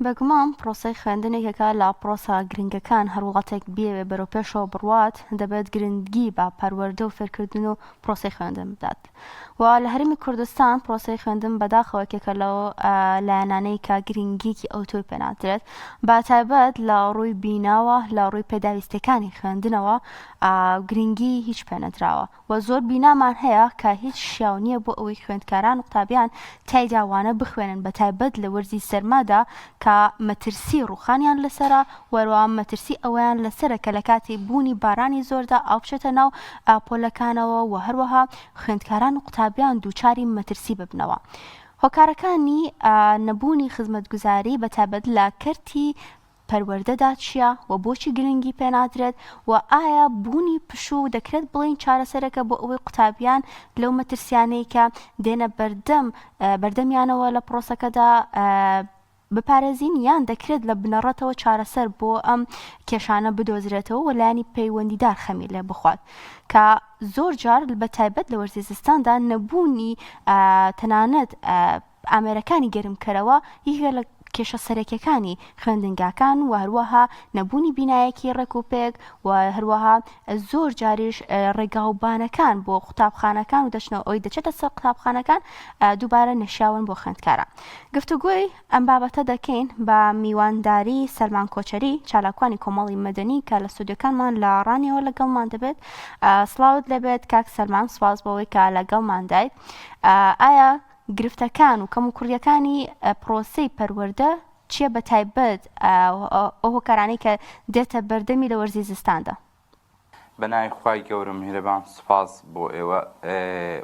بەگومان پرۆسەی خوێندنێکەکە لە پرۆسە گرنگەکان هەروڵەتێک بێ بەرەوپێشەوە بڕوات دەبێت گرنگی بە پەروەردە و فێرکردن و پرۆسەی خوێندن بدات. و لە هەرێمی کوردستان پرۆسەی خوێندن بەداخەوەکێکە لەو لایەنانەی کە گرنگیکی ئەوتۆی پێناترێت بە تایبەت لە ڕووی بیناوە لە ڕووی پێداویستەکانی خوێندنەوە گرنگی هیچ پێنەدراوە و زۆر بینامان هەیە کە هیچ شیاو نییە بۆ ئەوەی خوێندکاران و قوتابیان تایداوانە بخوێنن بە تایبەت لە وەرزی سەرمادا کە مەترسی ڕوخانیان لەسرە وەروە مەترسی ئەویان لەسرە کە لە کاتی بوونی بارانی زۆردا ئاوبشێتە ناو پۆلەکانەوە و هەروەها خوێندکاران و قوتابیان دووچاری مەترسی ببنەوە. هۆکارەکانی نەبوونی خزمەتگوزاری بە تایبەت لە کەرتی پەروەردەدا چییە و بۆچی گرنگی پێنادرێت و ئایا بوونی پشوو دەکرێت بڵین چارەسەرەکە بۆ ئەوەی قوتابیان لەو مەترسیانەی کە دێنە بەردەمیانەوە لە پرۆسەکەدا بپارێزین یان دەکرێت لە بنەڕەتەوە چارەسەر بۆ ئەم کێشانە بدۆزرێتەوە و لایانی پەیوەندیدار خەمی لێ بخوات کە زۆر جار بە تایبەت لە وەرزی زستاندا نەبوونی تەنانەت ئامێرەکانی گەرمکەرەوە یەکێک لە کێشە سەرەکیەکانی خوێندنگاکان و هەروەها نەبوونی بینایەکی ڕێکوپێک و هەروەها زۆر جاریش ڕێگاوبانەکان بۆ قوتابخانەکان و دەچنەوە ئەوی دەچێتە سەر قوتابخانەکان دووبارە نەشیاون بۆ خوێندکارە. گفتوگۆی ئەم بابەتە دەکەین بە میوانداری سەلمان کۆچەری چالاکوانی کۆمەڵی مەدەنی کە لە سودەکانمان لە ڕانیەوە لەگەڵمان دەبێت. سڵاوت لەبێت کاک سەلمان، سوپاس بەوەی کە لەگەڵماندایت. ئایا گرفتەکان و کەم و کوڕیەکانی پرۆسەی پەروەردە چییە بە تایبەت ئەو هۆکارانەی کە دێتە بەردەمی لە وەرزی زستاندا؟ بەناوی خوای گەورە میهرەبان سوپاس بۆ ئێوە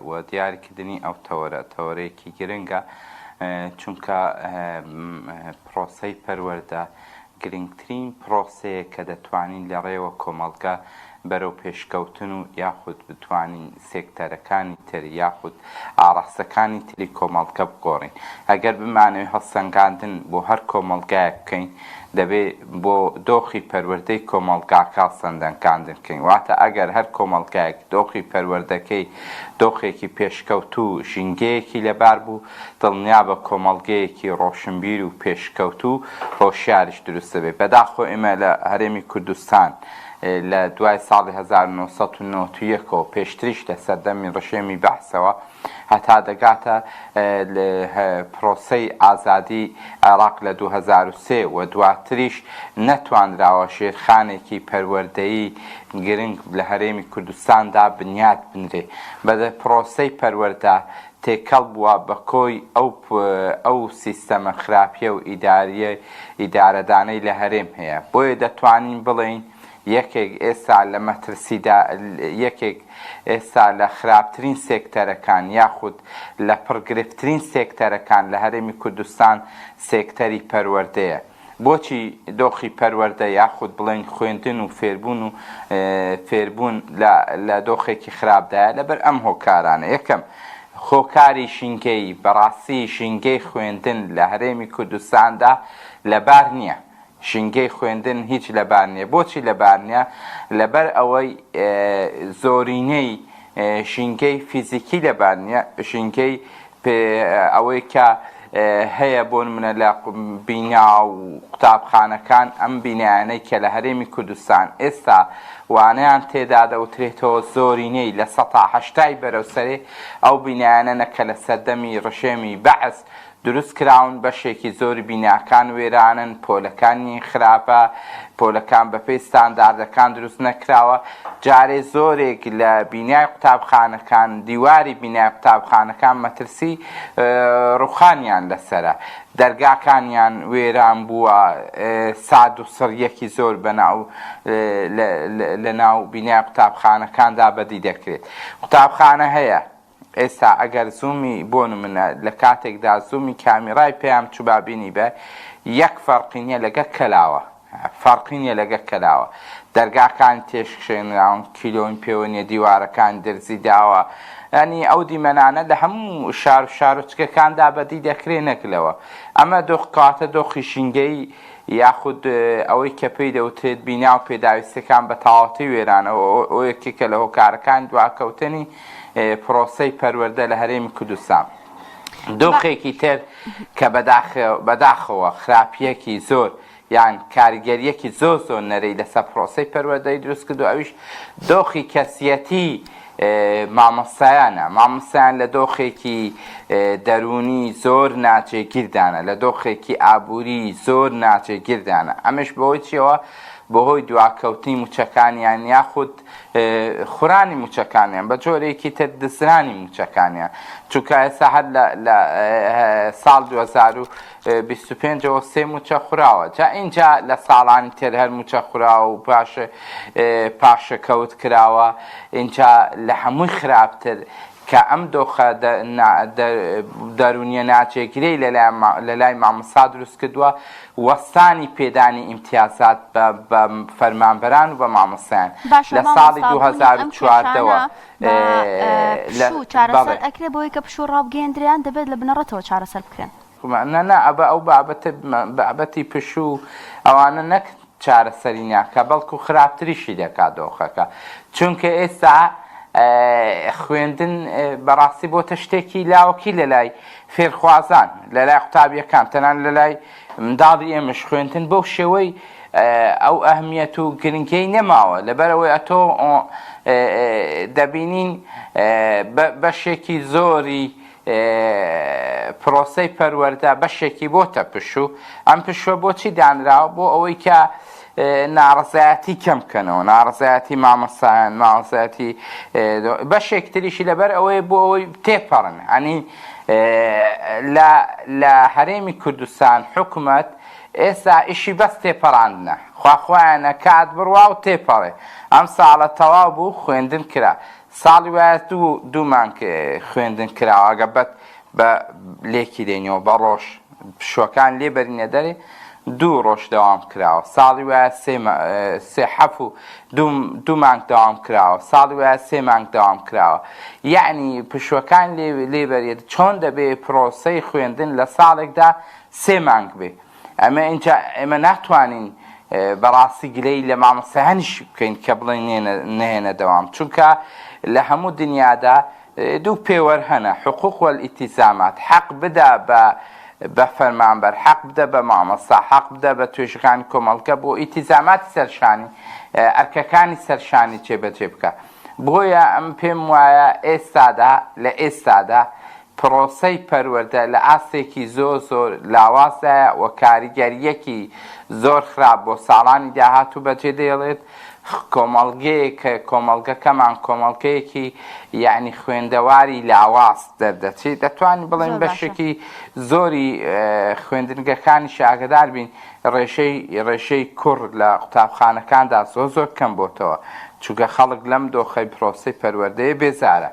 و دیاریکردنی ئەو تەوەرەیەکی گرنگە چونکە پرۆسەی پەروەردە گرنگترین پرۆسەیە کە دەتوانین لە ڕێوە کۆمەڵگە بەرەو پێشکەوتن و یاخود بتوانین سێکتەرەکانی تر یاخود ئاڕاستەکانی تری کۆمەڵگە بگۆڕین. ئەگەر بمانەوێت هەڵسەنگاندن بۆ هەر کۆمەڵگایەک بکەین دەبێت بۆ دۆخی پەروەردەی کۆمەڵگاکە سەندەنگاندن بکەین. واتە ئەگەر هەر کۆمەڵگایەک دۆخی پەروەردەکەی دۆخێکی پێشکەوت و ژینگەیەکی لەبار بوو دڵنیا بە کۆمەڵگەیەکی ڕۆشنبیر و پێشکەوت و هۆشیاریش دروستە بێت. بەداخۆ ئێمە لە هەرێمی کوردستان لە دوای ساڵی 1991ەوە پێشتریش لە سەردەمی ڕەشێمی بەحسەوە هەتا دەگاتە پرۆسەی ئازادی عێراق لە 2003 و دواتریش نەتوانراوە شێرخانێکی پەروەردەیی گرنگ لە هەرێمی کوردستاندا بنیاد بنرێ. بەدە پرۆسەی پەروەردە تێکەڵ بووە بە کۆی ئەو سیستەمە خراپیە و ئیدارەدانەی لە هەرێم هەیە. بۆیە دەتوانین بڵێین یەکێک ئێستا لە مەترسیدا یەکێک ئێستا لە خراپترین سێکتەرەکان یاخود لە پڕگرفتترین سێکتەرەکان لە هەرێمی کوردستان سێکتەری پەروەردەیە. بۆچی دۆخی پەروەردە یاخود بڵێن خوێندن و فێربوون لە دۆخێکی خراپدایە لەبەر ئەم هۆکارانە. یەکەم خۆکاری ژینگەی بەڕاستی ژینگەی خوێندن لە هەرێمی کوردستاندا لەبار نییە. ژینگەی خوێندن هیچ لەبار نییە. بۆچی لەبار نییە؟ لەبەر ئەوەی زۆرینەی ژینگەی فیزیکی لەبار نییە. ژینگەی ئەوەی کە هەیە بۆ نمونە لە بینا و قوتابخانەکان ئەم بینایانەی کە لە هەرێمی کوردستان ئێستا وانەیان تێدا دەوترێتەوە زۆرینەی لە 180 بەرەوسەرێ ئەو بینایانە کە لە سەردەمی ڕەشێمی بەعس دروست کراون بەشێکی زۆری بیناکان وێرانن، پۆلەکانی خراپە، پۆلەکان بەپێی ستانداردەکان دروست نەکراوە. جارێ زۆرێک لە بینای قوتابخانەکان دیواری بینای قوتابخانەکان مەترسی ڕوخانیان لەسرە، دەرگاکانیان وێران بووە، ساد و سڕیەکی زۆر لە ناو بینای قوتابخانەکاندا بەدی دەکرێت. قوتابخانە هەیە ئێستا ئەگەر زوومی بۆ نمونە لە کاتێکدا زوومی کامیرای پێیان چوبابینی بە یەک فەرقینیە لەگە کەلاوە دەرگاکان تێشکشێنراون، کیلۆین پێوەنیە، دیوارەکان دەرزی داوە. ینی ئەو دیمەنانە لە هەموو شار و چکەکاندا بەدی دەکرێ نەکلەوە. ئەمە دۆخکاتە دۆخی ژینگەی یاخود ئەوەی کە پێی دەوترێت بینا و پێداویستەکان بە تەواوەتی وێرانەوە ئەو یەکێکە لە هۆکارەکان دواکەوتنی پرۆسەی پەروەردە لە هەرێمی کوردستان. دۆخێکی تر کە بەداخەوە خراپیەکی زۆر یان کاریگەریەکی زۆر نەرەی لەسەر پرۆسەی پەروەردەی دروست کردو. ئەویش دۆخی کەسیەتی مامۆستایان لە دۆخێکی دەرونی زۆر ناچێگیردانە، لە دۆخێکی ئابووری زۆر ناچێگیردانە. ئەمەش بەهۆی چیەوە؟ بەهۆی دواکەوتنی موچەکانیان یاخود خورانی موچەکانیان بە جۆرێکی تر دزرانی موچەکانیان. چونکە ئێستا هەر لە ساڵ 2025ەوە 3 موچە خوراوە. جا اینجا لە ساڵانی تر هەر موچە خوراوە و پاشەکەوت کراوە. اینجا لە هەمووی خراپتر کە ئەم دۆخە دەرونیە ناچێگرەی لە لای مامۆستا دروست کردووە وەستانی پێدانی ئیمتیازات بە فەرمانبەران و بە مامۆستایان لە ساڵی 2014ەوە چارەسەر ئەکرێ بۆی کە پشوو ڕابگەیەندریان دەبێت لە بنەڕەتەوە چارەسەر بکرێن. ئەبە ئەو بابەتی پشوو ئەوانە نەک چارەسەری ناکە بەڵکو خراپتریشی دەکات دۆخەکە. چونکە ئێستا خوێندن بەڕاستی بۆتە شتێکی لاوەکی لە لای فێرخوازان، لە لای قوتابیەکان، تەنان لە لای منداڵی ئێمەش خوێندن بەو شێوەی ئەو ئەهمیەت و گرنگی نەماوە. لەبەرەوەی ئەتۆ دەبینین بەشێکی زۆری پرۆسەی پەروەردە بەشێکی بۆتە پشوو. ئەم پشووە بۆچی دانراوە؟ بۆ ئەوەی کە ناڕزایەتی کەم بکەنەوە، ناڕزایەتی مامۆستایان، ناڕزایەتی بەشێکتریشی لەبەر ئەوەیە بۆ ئەوەی تێپەڕن. ئەنی لە هەرێمی کوردستان حکوومەت ئێستا ئیشی بەس تێپەڕاندنە، خواخوایانە کات بڕوا و تێپەڕێ. ئەم ساڵە تەواو بوو خوێندن کرا، ساڵی وایە دوو مانگ خوێندن کراوە ئەگەبەت بە لێکی دێنەوە بە ڕۆژ پشوەکان لێبەرینە دەرێ 2 ڕۆژ دەوام کراوە. ساڵی وایە 2 مانگ دەوام کراوە، ساڵی وایە 3 مانگ دەوام کراوە. یعنی پشوەکان لێبەرێت چۆن دەبێت پرۆسەی خوێندن لە ساڵێکدا 3 مانگ بێ. ئێمە ناتوانین بەڕاستی گلەی لە مامۆستایانیش بکەین کە بڵێن نهێنە دەوام. چونکە لە هەموو دنیادا 2 پێوەر هەنە: حقوق والئیتیزامات. حەق بدە بە فەرمانبەر، حەق بدە بە مامۆستا، حەق بدە بە توێژەکانی کۆمەڵگە بۆ ئیتیزاماتی سەرشانی ئەرکەکانی سەرشانی جێبەجێ بکە. بۆیە ئەم پێم وایە لە ئێستادا پرۆسەی پەروەردە لە ئاستێکی زۆر لاوازایە و کاریگەریەکی زۆر خراپ بۆ ساڵانی داهاتوو بەجێ دێڵێت. کۆمەڵگەیەکە کۆمەڵگەکەمان کۆمەڵگەیەکی یعنی خوێندەواری لاواز دەردەچێت. دەتوانین بڵێن بەشێکی زۆری خوێندنگەکانی شاگەدار بین ڕێژەی کوڕ لە قوتابخانەکاندا زۆر کەم بۆتەوە، چونکە خەڵک لەم دۆخەی پرۆسەی پەروەردەیە بێزارە.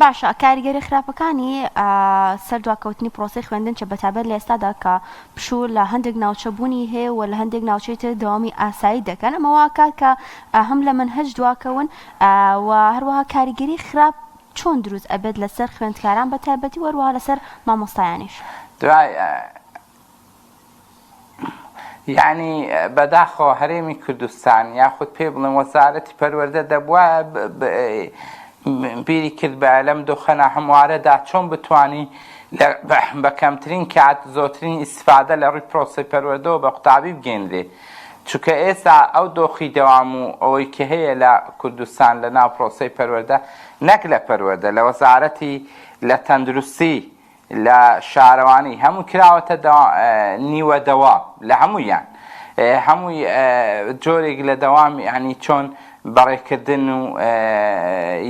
باشە، کاریگەری خراپەکانی سەردواکەوتنی پرۆسەی خوێندن چە بەتابەت لە ئێستادا کە پشوو لە هەندێک ناوچەبوونی هەیە و لە هەندێک ناوچەی دەوامی ئاسایی دەکەن. ئەمەوا کات کە هەم لە منهەج دواکەون و هەروەها کاریگەری خراپ چۆن دروست ئەبێت لەسەر خوێندکاران بەتایبەتی وەروەها لەسەر مامۆستایانیش. یعنی بەداخەوە هەرێمی کوردستان یاخود پێ بڵێن وەزارەتی پەروەردە دەبووە بیری کرد بە لەم دۆخەنە هەموارەدا چۆن بتوانی بە کەمترین کات زۆرترین ئیسفادە لە ڕووی پرۆسەی پەروەردەوە بە قوتابی بگەێنرێ. چونکە ئێستا ئەو دۆخی دەوام و ئەوەی کە هەیە لە کوردستان لە ناو پرۆسەی پەروەردە نەک لە پەروەردە، لە وەزارەتی لە تەندروستی، لە شارەوانی هەموو کراوەتە نیوە دەوام لە هەموویان، هەمووی جۆرێک لە دەوامی هەنی چۆن بەڕێکردن و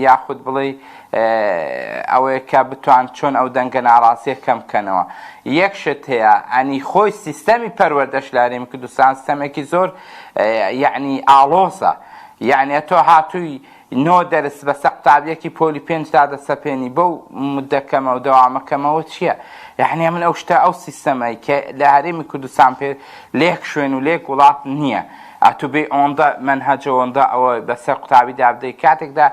یاخود بڵێ ئەوەیە کە بتوان چۆن ئەو دەنگە ناڕاستیە کەم بکەنەوە. یەک شت هەیە ئەنی خۆی سیستەمی پەروەردەش لە هەرێمی کوردستان سیستەمێکی زۆر یعنی ئاڵۆزە. یعنی تۆ هاتووی 9 دەرس بەسەر قوتابیەکی پۆلی 5 تا دەسەپێنی بەو مودەکەمە و دەوامەکەمەوە چییە؟ یعنی من ئەو شتە ئەو سیستەمەی کە لە هەرێمی کوردستان پێ لێک شوێن و لێک وڵات نییە. ئەتو بێ ئەوەندە منهەجە ئەوەندە ئەوە بەسەر قوتابی دابدەی کاتێکدا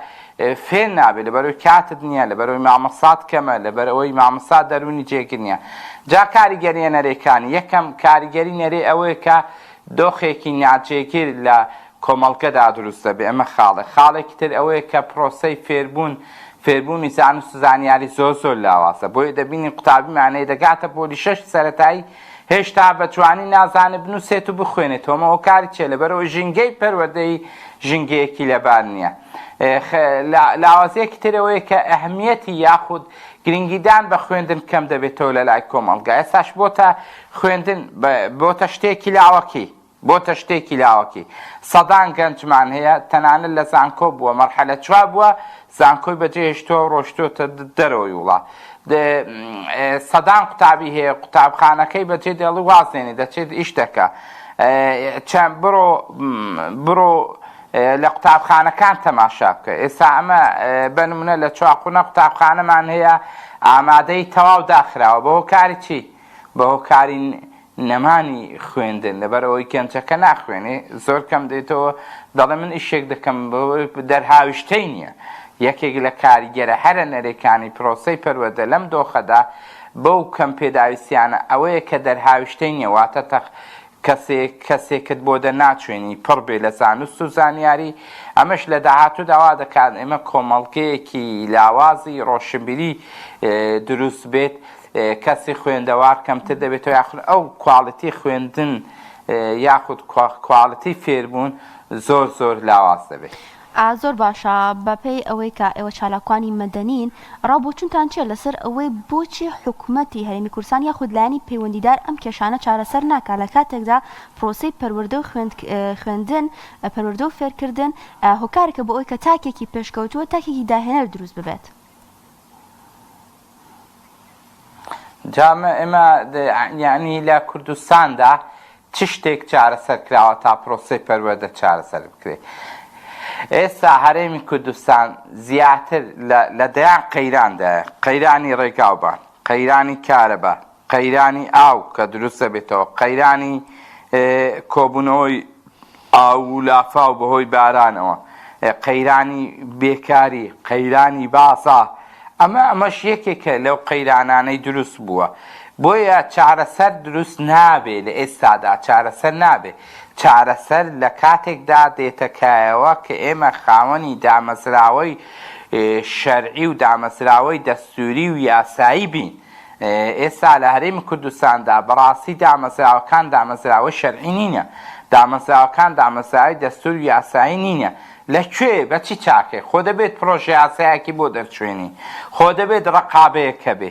فێر نابێت لەبەرەوەی کاتت نییە، لەبەرەوەی مامۆستات کەمە، لەبەرەوەی مامۆستا دەرونی جێگر نییە. جا کاریگەریە نەرێکانی یەکەم کاریگەری نەرێ ئەوەیە کە دۆخێکی ناجێگر لە کۆمەڵگەدا دروست دەبێ. ئەمە خاڵێکی تر ئەوەیە کە پرۆسەی فێربوون فێربوونی زانست و زانیاری زۆر لاوازە بۆیە دەبینی قوتابی مانەیە دەگاتە پۆلی 6 سەرەتایی هێشتا بەتوانی نازانێ بنووسێت و بخوێنێت تۆمەوە کاری چێ لەبەرەوە ژینگەی پەروەردەی ژینگەیەکی لەبار نییە. لاوازەیەکی ترەوەیە کە ئەهمیەتی یاخود گرنگیدان بە خوێندن کەم دەبێتەوە لە لای کۆمەڵگا. ئێستاش بۆتە خوێندن بۆتە شتێکی لاوەکی بۆتە شتێکی لاوەکی. سەدان گەنجمان هەیە تەنانەت لە زانکۆ بووە مەرحەلە چوار بووە زانکۆی بەجێهێشتووە ڕۆشتووەتە دەرەوەی وڵات. سەدان قوتابی هەیە قوتابخانەکەی بەجێ دێڵی وازێنی دەچێت ئیش دەکە چەند بڕۆ لە قوتابخانەکان تەماشا بکە. ئێستا ئەمە بەنمونە لە چواقونە قوتابخانەمان هەیە ئامادەی تەواو داخراوە بە هۆکاری چی؟ بە هۆکاری نەمانی خوێندن لەبەرەوەی گەنجەکە ناخوێنێ زۆر کەم دێتەوە دەڵێ من ئیشێک دەکەم دەرهاویشتەی نییە. یەکێک لە کاریگەرە هەرە نەرێکانی پرۆسەی پەروەردە لەم دۆخەدا بەو کەم پێداویستیانە ئەوەیە کە دەرهاویشتەی نییە واتە کەسێکت بۆ دەناچوێنی پڕ بێ لە زانست و زانیاری. ئەمەش لە داهاتوو داوا دەکات ئێمە کۆمەڵگەیەکی لاوازی ڕۆشنبیری دروست بێت کەسی خوێندەوار کەمتر دەبێتەوە یاخود ئەو کواڵیتی خوێندن یاخود کواڵیتی فێربوون زۆر لاواز دەبێت. زۆر باشە بەپێی ئەوەی کە ئێوە چالاکوانی مەدەنین ڕابۆچونتان چێ لەسەر ئەوەی بۆچی حکوومەتی هەرێمی کوردستان یاخود لایەنی پەیوەندیدار ئەم کێشانە چارەسەر ناکات لە کاتێکدا پرۆسەی پەروەردە و خوێندن پەروەردە و فێرکردن هۆکارێکە بۆ ئەوەی کە تاکێکی پێشکەوتووە تاکێکی داهێنەر دروست ببێت. جامە ئێمە یعنی لە کوردستاندا چ شتێک چارەسەر کراوە تا پرۆسەی پەروەردە چارەسەر بکرێت. ئێستا هەرێمی کوردستان زیاتر لە دەیان قەیراندایە قەیرانی ڕێگاوبان قەیرانی کارەبا قەیرانی ئاو کە دروستە بێتەوە قەیرانی کۆبوونەوەی ئاو و لافاو بەهۆی بارانەوە قەیرانی بێکاری قەیرانی باسا ئەمەش یەکێکە لەو قەیرانانەی دروست بووە. بۆیە چارەسەر دروست نابێ لە ئێستادا چارەسەر نابێ چارەسەر لە کاتێکدا دێتەکایەوە کە ئێمە خاوەنی دامەزراوەی شەرعی و دامەزراوەی دەستوری و یاسایی بین. ئێستا لە هەرێمی کوردستاندا بەڕاستی دامەزراوەکان دامەزراوەی شەرعی نینە دامەزراوەکان دامەزراوەی دەستور و یاسایی نینە. لەکوێ بەچی چاکێ خۆ دەبێت پرۆژە یاسایەکی بۆ دەرچوێنی خۆ دەبێت ڕقابەیەکە بێ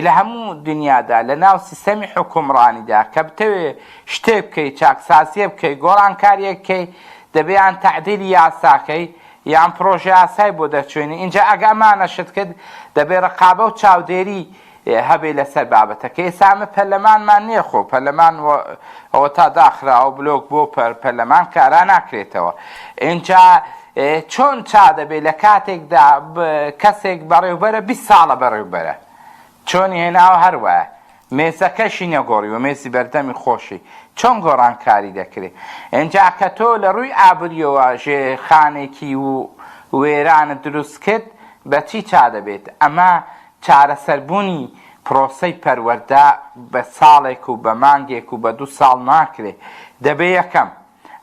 لە هەموو دنیادا لە ناو سیستەمی حکومڕانیدا کە بتەوێ شتێک بکەیت چاکسازیە بکەیت گۆڕانکاریە بکەیت دەبێت یان تەعدیلی یاساکەی یان پرۆژە یاسای بۆ دەرچوێنی. اینجا ئەگە ئەمانە شت کرد دەبێت ڕقابە و چاودێری هەبێ لەسەر بابەتەکە. ئێسامە پەرلەمانمان نییە خۆ پەرلەمان ئەوە تا داخراوە بلۆک بۆ پەرلەمان کارا ناکرێتەوە. اینجا چۆن چا دەبێت لە کاتێکدا کەسێک بەڕێوبەرە 20 ساڵە بەڕێوبەرە چۆنی هێناوە هەروایە مێزەکەشی نەگۆڕیوە مێزی بەردەمی خۆشی چۆن گۆڕانکاری دەکرێت. اینجا کە تۆ لە ڕووی ئابوریەوە ژێرخانێکی و وێرانە دروست کرد بەچی چا دەبێت. ئەمە چارەسەربوونی پرۆسەی پەروەردە بە ساڵێک و بە مانگێک و بە 2 ساڵ ناکرێت. دەبێ یەکەم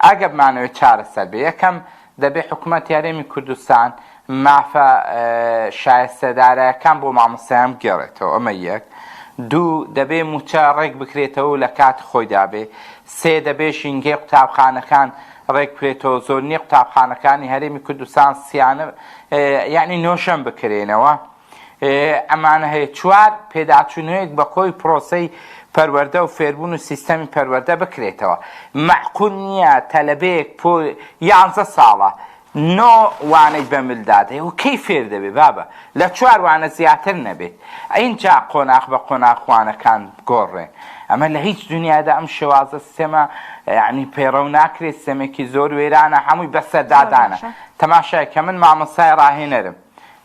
ئەگە بمانەوێت چارەسەر بێ یەکەم دەبێ حکوومەتی هەرێمی کوردستان مافە شایستەدارەکان بۆ مامۆستایان بگێڕێتەوە. ئەمە یەک. 2 دەبێ موچە ڕێک بکرێتەوە لە کات خۆیدا بێ. 3 دەبێ ژینگەی قوتابخانەکان ڕێک بکرێتەوە. زۆر نییە قوتابخانەکانی هەرێمی کوردستان سیانە یعنی نۆشەم بکرێنەوە. ئەمانە هەیە. 4 پێداچوونەیەک بە خۆی پرۆسەی پەروەردە و فێربوون و سیستەمی پەروەردە بکرێتەوە. معقول نییە تەلەبەیەک 11 ساڵە 9 وانەی بەملدادەیە و کەی فێر دەبێت بابە لە 4 وانە زیاتر نەبێت. اینجا قۆناغ بە قۆناغوانەکان گۆڕێن. ئەمە لە هیچ دنیادا ئەم شێوازە سیستەمە یعنی پەیڕەو ناکرێت سیستەمێکی زۆر وێرانە هەمووی بەسەردادانە. تەماشای کە من مامۆستای ڕاهێنەرم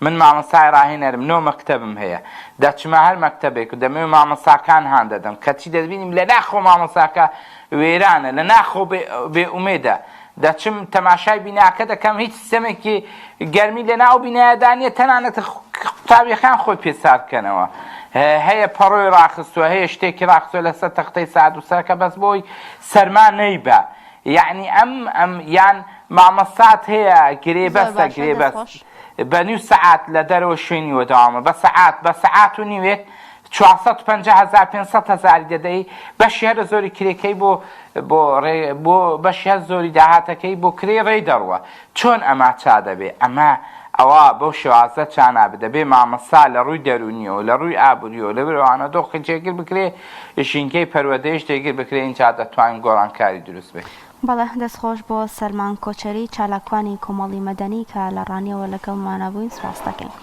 من مامۆستای ڕاهێنەرم 9 مەکتەبم هەیە دەچمە هەر مەکتەبێک و دەمێ مامۆستاکان هان دەدەم کەچی دەبینیم لە ناخۆ مامۆستاکە وێرانە لە ناخۆ بێئومێدە دەچم تەماشای بیناکە دەکەم هیچ سیستەمێکی گەرمی لە ناو بینایەدانیە تەنانەت قوتابیەکان خۆی پێسارکەنەوە. هەیە پەڕۆی ڕاخستووە هەیە شتێکی ڕاخستووە لەسەر تەختەی سعد و سەرکە بەس بۆی سەرما نەیبە. یعنی ئەم یان مامۆستات هەیە گرێ بەستە گرێ بەست بە نیو سەعات لە دەرەوە شوێنیوە داوامە بە سەعات و نیوێک 450,000 500,000 دەدەی بەشی هەرە زۆری کرێکەی بۆ بەشی هەر زۆری داهاتەکەی بۆ کرێ ڕێی دەڕوە چۆن ئەما چا دەبێ ئەمە ئەوە بەو شێوازە چانابێ دەبێ مامەسا لە ڕووی دەرونیەوە لە ڕووی ئابووریەوە لە بروانە دۆخی جێگر بکرێ ژینگەی پەروەردەیش تێگر بکرێ اینجا دەتوانین گۆڕانکاری دروست بێت. بەڵێ دەستخۆش بۆ سەلمان کۆچەری چالاکوانی کۆمەڵی مەدەنی کە لە ڕانیەوە لەگەڵمانە بووین سپاس دەکەین.